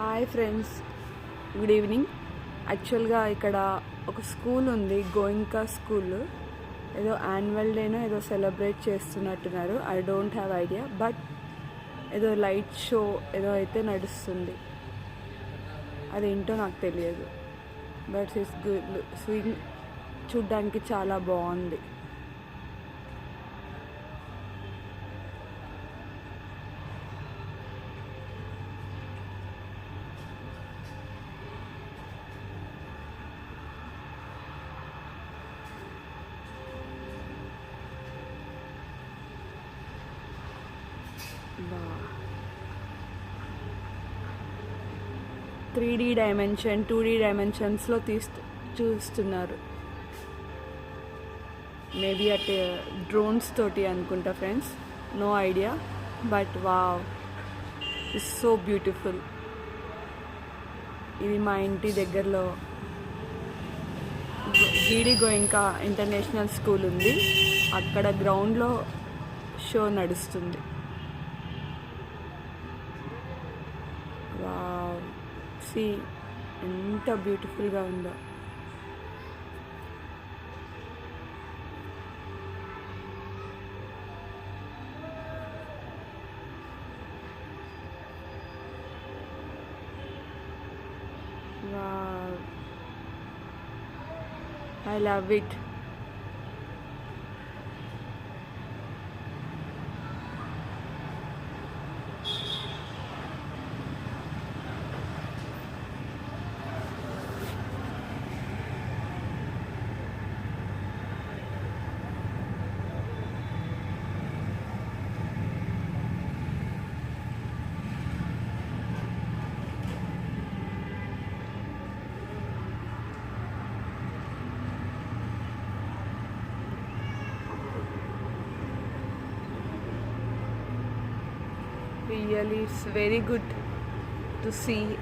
Hi friends, good evening. యాక్చువల్గా ఇక్కడ ఒక స్కూల్ ఉంది, గోయింకా స్కూల్. ఏదో యాన్యువల్ డేనో ఏదో సెలబ్రేట్ చేస్తున్నట్టున్నారు. I don't have idea, but ఏదో లైట్ షో ఏదో అయితే నడుస్తుంది. అదేంటో నాకు తెలియదు, బట్ ఇట్స్ గుడ్. స్వింగ్ చూడ్డానికి చాలా బాగుంది. త్రీ డీ డైమెన్షన్, 2D డైమెన్షన్స్లో చూస్తున్నారు. మేబీ అట్ డ్రోన్స్ తోటి అనుకుంటా friends, no idea, but wow, it's so beautiful. ఇది మా ఇంటి దగ్గరలో జీడి గోయింకా ఇంటర్నేషనల్ స్కూల్ ఉంది. అక్కడ గ్రౌండ్లో షో నడుస్తుంది. వావ్, సీ ఎంత బ్యూటిఫుల్గా ఉందో. Wow, I love it. Really, it's very good to see.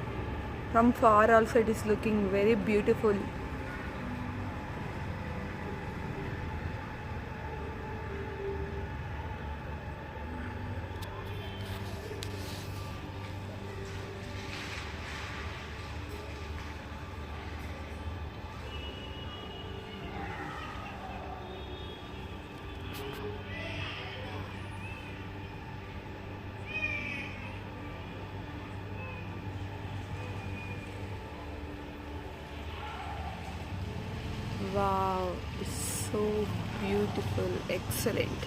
From far also it is looking very beautiful. Wow, it's so beautiful, excellent.